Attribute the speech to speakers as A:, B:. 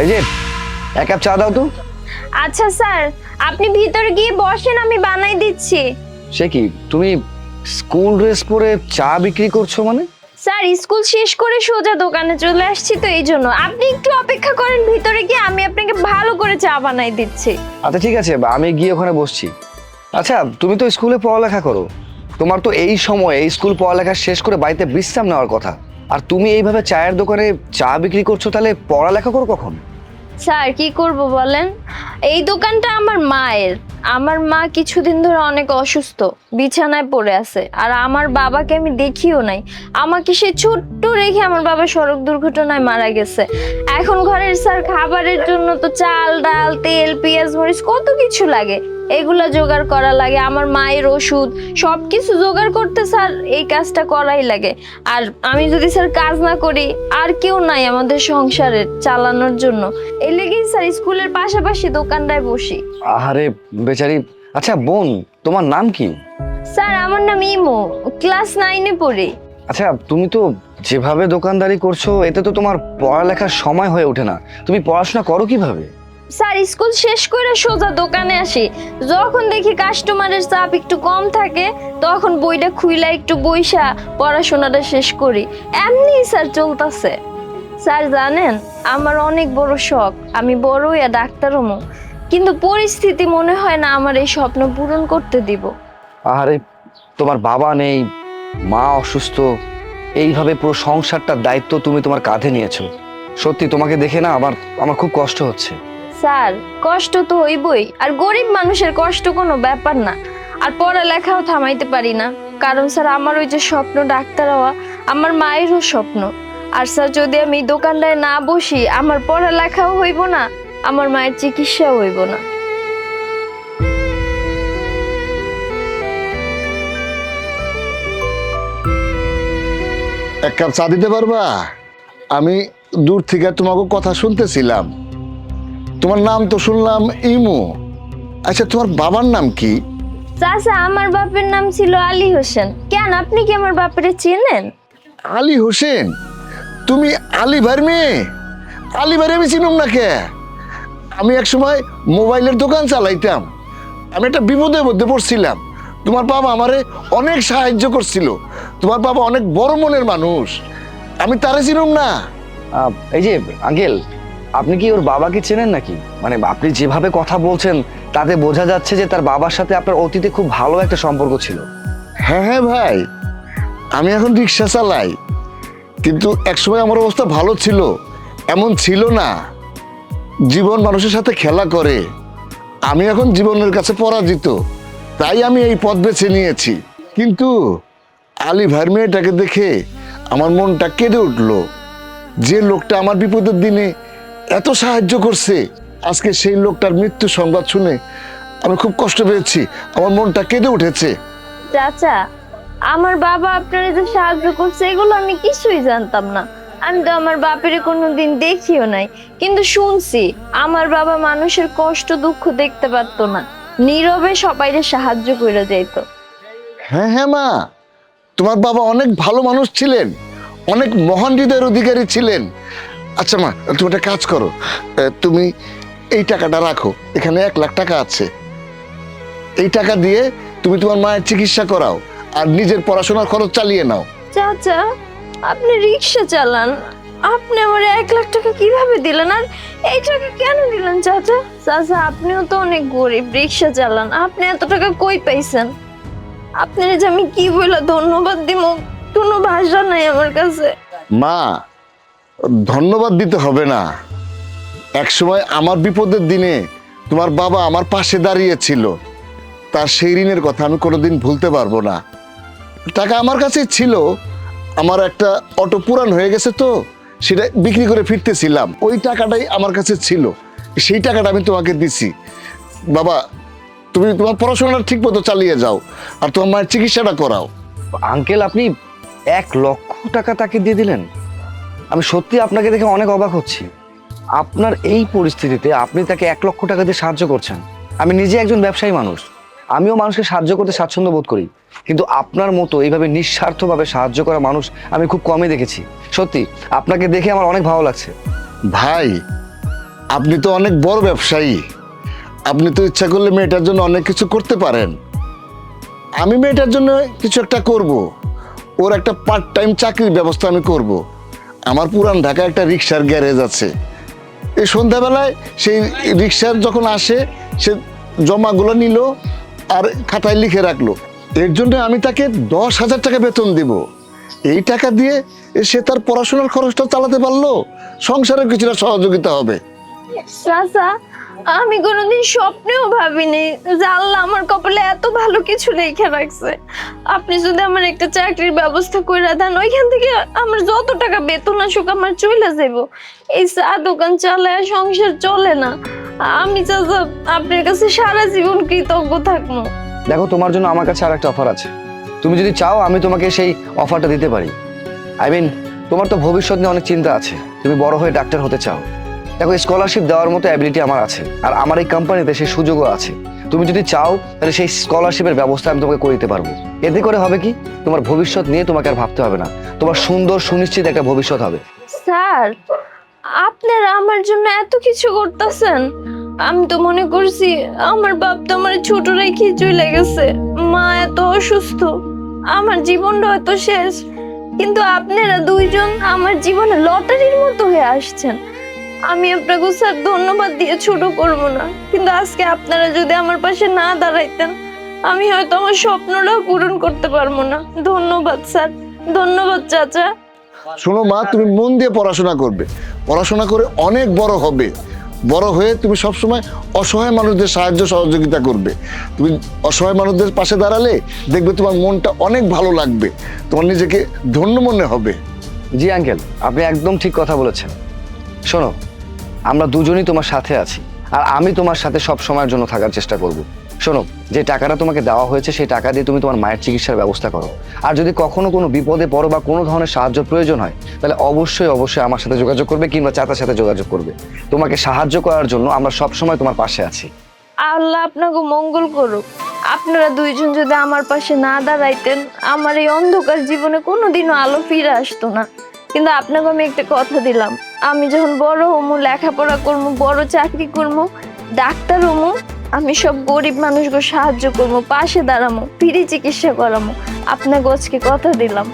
A: এই যে এক কাপ চা দাও তো।
B: আচ্ছা স্যার, আপনি ভিতরে গিয়ে বসেন, আমি বানাই দিচ্ছি।
A: সে কি, তুমি স্কুল ড্রেস পরে চা বিক্রি করছো মানে?
B: স্যার, স্কুল শেষ করে সোজা দোকানে চলে আসছি তো এই জন্য। আপনি একটু অপেক্ষা করেন, ভিতরে গিয়ে আমি আপনাকে ভালো করে চা বানাই দিচ্ছি।
A: আচ্ছা ঠিক আছে, আমি গিয়ে ওখানে বসছি। আচ্ছা তুমি তো স্কুলে পড়ালেখা করো, তোমার তো এই সময়ে স্কুল পড়ালেখা শেষ করে বাড়িতে বিশ্রাম নেওয়ার কথা, আর তুমি এইভাবে চায়ের দোকানে চা বিক্রি করছো, তাহলে পড়ালেখা করো কখন?
B: স্যার কি করব বলেন, এই দোকানটা আমার মায়ের। আমার মা কিছুদিন ধরে অনেক অসুস্থ, বিছানায় পড়ে আছে। আর আমার বাবাকে আমি দেখিও নাই, আমাকে সে ছোট্ট রেখে আমার বাবা সড়ক দুর্ঘটনায় মারা গেছে। এখন ঘরের স্যার খাবারের জন্য তো চাল ডাল তেল পেঁয়াজ মরিচ কত কিছু লাগে, এগুলা জোগাড় করা লাগে। আমার মায়ের ওষুধ সবকিছু জোগাড় করতে স্যার এই কাজটা করাই লাগে। আর আমি যদি স্যার কাজ না করি, আর কেউ নাই আমাদের সংসারের চালানোর জন্য। এই লেগেই স্যার স্কুলের পাশাপাশি দোকানটায় বসি।
A: আহারে বেচারি। আচ্ছা বোন, তোমার নাম কি?
B: স্যার আমার নাম ইমো, ক্লাস 9-এ পড়ি।
A: আচ্ছা তুমি তো যেভাবে দোকানদারি করছো, এতে তো তোমার পড়ালেখার সময় হয়ে ওঠে না। তুমি পড়াশোনা করো কিভাবে?
B: স্যার স্কুল শেষ করে সোজা দোকানে আসি, যখন দেখি কাস্টমারের চাপ একটু কম থাকে তখন বইটা খুইলা একটু বইসা পড়াশোনাটা শেষ করি। এমনি স্যার চলতেছে। স্যার জানেন, আমার অনেক বড় শখ, আমি বড় হইয়া ডাক্তার হমু, কিন্তু পরিস্থিতি মনে হয় না আমার এই স্বপ্ন পূরণ করতে দিব।
A: আহারে, তোমার বাবা নেই, মা অসুস্থ, এইভাবে পুরো সংসারটার দায়িত্ব তুমি তোমার কাঁধে নিয়েছো। সত্যি তোমাকে দেখে না আমার আমার খুব কষ্ট হচ্ছে।
B: স্যার কষ্ট তো হইবই, আর গরিব মানুষের কষ্ট কোনো ব্যাপার না। আর পড়ালেখাও থামাইতে পারি না, কারণ স্যার আমার ওই যে স্বপ্ন ডাক্তার হওয়া, আমার মায়েরও স্বপ্ন। আর স্যার যদি আমি দোকানটায় না বসি, আমার পড়ালেখাও হইব না, আমার মায়ের চিকিৎসাও হইব না।
C: এক কাপ চা দিতে পারবা? আমি দূর থেকে তোমাকে কথা শুনতেছিলাম। তোমার নাম তো শুনলাম ইমু। আচ্ছা তোমার বাবার নাম কি?
B: চাচা, আমার বাপের নাম ছিল আলী হোসেন। কেন, আপনি কি আমার বাপেরে চেনেন?
C: আলী হোসেন? তুমি আলী ভাইয়ের মেয়ে? আলী ভাইয়ের আমি চিনুম না কে? আমি এক সময় মোবাইলের দোকান চালাইতাম, আমি একটা বিপদের মধ্যে পড়ছিলাম, তোমার বাবা আমারে অনেক সাহায্য করছিল। তোমার বাবা অনেক বড় মনের মানুষ, আমি তারে চিনুম না?
A: এই যে আঙ্কেল, আপনি কি ওর বাবাকে চেনেন নাকি? মানে আপনি যেভাবে কথা বলছেন তাতে বোঝা যাচ্ছে যে তার বাবার সাথে আপনার অতীতে খুব ভালো একটা সম্পর্ক ছিল।
C: হ্যাঁ হ্যাঁ ভাই, আমি এখন রিক্সা চালাই, কিন্তু একসময় আমার অবস্থা ভালো ছিল। এমন ছিল না, জীবন মানুষের সাথে খেলা করে। আমি এখন জীবনের কাছে পরাজিত, তাই আমি এই পথ বেছে নিয়েছি। কিন্তু আলী ভাইয়ের মেয়েটাকে দেখে আমার মনটা কেঁদে উঠলো। যে লোকটা আমার বিপদের দিনে এত সাহায্য করছে, আজকে সেই লোকটার মৃত্যু সংবাদ শুনে আমি খুব কষ্ট পেয়েছি, আমার মনটা কেঁদে উঠেছে।
B: চাচা, আমার বাবা আপনারা যে সাহায্য করছে এগুলো আমি কিছুই জানতাম না। আমি তো আমার বাপের কোনোদিন দেখিও নাই, কিন্তু শুনছি আমার বাবা মানুষের কষ্ট দুঃখ দেখতে পারতো না, নীরবে সবাইকে সাহায্য করে যেত।
C: হ্যাঁ হ্যাঁ মা, তোমার বাবা অনেক ভালো মানুষ ছিলেন, অনেক মহান হৃদয়ের অধিকারী ছিলেন। আচ্ছা মা, তুমি একটা কাজ করো, তুমি এই টাকাটা রাখো, এখানে 1 লাখ টাকা আছে। এই টাকা দিয়ে তুমি তোমার মায়ের চিকিৎসা করাও আর নিজের পড়াশোনার খরচ চালিয়ে নাও।
B: চাচা, আপনি রিক্সা চালান, আপনি আমার 1 লাখ টাকা কিভাবে দিলেন? আর এই টাকা কেন দিলেন চাচা? চাচা আপনিও তো অনেক গরিব, রিক্সা চালান, আপনি এত টাকা কই পাইছেন? আপনার যে আমি কি বলে ধন্যবাদ দিব, কোনো ভাষা নাই আমার কাছে।
C: মা, ধন্যবাদ দিতে হবে না। একসময় আমার বিপদের দিনে তোমার বাবা আমার পাশে দাঁড়িয়েছিল, তার সেই ঋণের কথা আমি কোনোদিন ভুলতে পারবো না। টাকা আমার কাছে ছিল, আমার একটা অটো পুরান হয়ে গেছে তো সেটা বিক্রি করে ফিরতেছিলাম, ওই টাকাটাই আমার কাছে ছিল, সেই টাকাটা আমি তোমাকে দিছি। বাবা, তুমি তোমার পড়াশোনাটা ঠিক মতো চালিয়ে যাও আর তোমার মায়ের চিকিৎসাটা করাও।
A: আঙ্কেল, আপনি 1 লক্ষ টাকা তাকে দিয়ে দিলেন? আমি সত্যি আপনাকে দেখে অনেক অবাক হচ্ছি। আপনার এই পরিস্থিতিতে আপনি তাকে 1 লক্ষ টাকা দিয়ে সাহায্য করছেন। আমি নিজে একজন ব্যবসায়ী মানুষ, আমিও মানুষকে সাহায্য করতে স্বাচ্ছন্দ্য বোধ করি, কিন্তু আপনার মতো এইভাবে নিঃস্বার্থভাবে সাহায্য করা মানুষ আমি খুব কমই দেখেছি। সত্যি আপনাকে দেখে আমার অনেক ভালো লাগছে।
C: ভাই, আপনি তো অনেক বড় ব্যবসায়ী, আপনি তো ইচ্ছা করলে মেয়েটার জন্য অনেক কিছু করতে পারেন। আমি মেয়েটার জন্য কিছু একটা করব, ওর একটা পার্ট টাইম চাকরির ব্যবস্থা আমি করব। আমার পুরান ঢাকায় একটা রিক্সার গ্যারেজ আছে, এই সন্ধ্যাবেলায় সেই রিক্সার যখন আসে সে জমাগুলো নিল আর খাতায় লিখে রাখলো। এর জন্য আমি তাকে 10,000 টাকা বেতন দিব। এই টাকা দিয়ে সে তার পড়াশোনার খরচটা চালাতে পারলো, সংসারের কিছুটা সহযোগিতা হবে।
B: চাচা, আমি কোনোদিন স্বপ্নেও ভাবিনি যে আল্লাহ আমার কপালে এত ভালো কিছু লেখা রাখছে। আপনি যদি আমার একটা চাকরির ব্যবস্থা করে দেন, ওইখান থেকে আমার যত টাকা বেতন আসুক আমার চলে যাব। এই চা দোকান চালায় সংসার চলে না। আমি চাচা আপনার কাছে সারা জীবন কৃতজ্ঞ থাকবো।
A: দেখো, তোমার জন্য আমার কাছে আর একটা অফার আছে। তুমি যদি চাও আমি তোমাকে সেই অফারটা দিতে পারি। তোমার তো ভবিষ্যৎ নিয়ে অনেক চিন্তা আছে, তুমি বড় হয়ে ডাক্তার হতে চাও। দেখো, স্কলারশিপ দেওয়ার মতো অ্যাবিলিটি আমার আছে, আর আমার এই কোম্পানিতে সেই সুযোগও আছে। তুমি যদি চাও তাহলে সেই স্কলারশিপের ব্যবস্থা আমি তোমাকে করে দিতে পারবো। এতে করে হবে কি, তোমার ভবিষ্যৎ নিয়ে তোমাকে আর ভাবতে হবে না, তোমার সুন্দর সুনিশ্চিত একটা ভবিষ্যৎ হবে।
B: স্যার, আপনারা আমার জন্য এত কিছু করতেছেন। আমি তো মনে করছি আমার বাপ তো আমার ছোট রেখে চলে গেছে, মা এত অসুস্থ, আমার জীবনটা হয়তো শেষ। কিন্তু আপনারা দুইজন আমার জীবনে লটারির মতো হয়ে আসছেন। আমি আপনাকে স্যার ধন্যবাদ দিয়ে ছোট করব না, কিন্তু আজকে আপনারা যদি আমার পাশে না দাঁড়াইতেন আমি হয়তো আমার স্বপ্নটাও পূরণ করতে পারবো না। ধন্যবাদ স্যার, ধন্যবাদ চাচা।
C: শোনো মা, তুমি মন দিয়ে পড়াশোনা করবে, পড়াশোনা করে অনেক বড় হবে। বড় হয়ে তুমি সবসময় অসহায় মানুষদের সাহায্য সহযোগিতা করবে। তুমি অসহায় মানুষদের পাশে দাঁড়ালে দেখবে তোমার মনটা অনেক ভালো লাগবে, তোমার নিজেকে ধন্য মনে হবে।
A: জি আঙ্কেল, আপনি একদম ঠিক কথা বলেছেন। শোনো, আমরা দুজনই তোমার সাথে আছি, আর আমি তোমার সাথে সব সময়ের জন্য থাকার চেষ্টা করব। শোনো, যে টাকাটা তোমাকে দেওয়া হয়েছে সেই টাকা দিয়ে তুমি তোমার মায়ের চিকিৎসার ব্যবস্থা করো। আর যদি কখনো কোনো বিপদে পড়ো বা কোনো ধরনের সাহায্য প্রয়োজন হয়, তাহলে অবশ্যই অবশ্যই আমার সাথে যোগাযোগ করবে, কিংবা চাচার সাথে যোগাযোগ করবে। তোমাকে সাহায্য করার জন্য আমরা সব সময় তোমার পাশে আছি।
B: আল্লাহ আপনাকে মঙ্গল করুক। আপনারা দুইজন যদি আমার পাশে না দাঁড়াইতেন আমার এই অন্ধকার জীবনে কোনোদিনও আলো ফিরে আসতো না। কিন্তু আপনাকে আমি একটা কথা দিলাম, আমি যখন বড় হমু, লেখাপড়া করবো, বড় চাকরি করবো, ডাক্তার হমু, আমি সব গরিব মানুষকে সাহায্য করবো, পাশে দাঁড়াবো, ফ্রি চিকিৎসা করাবো। আপনাকে আজকে কথা দিলাম।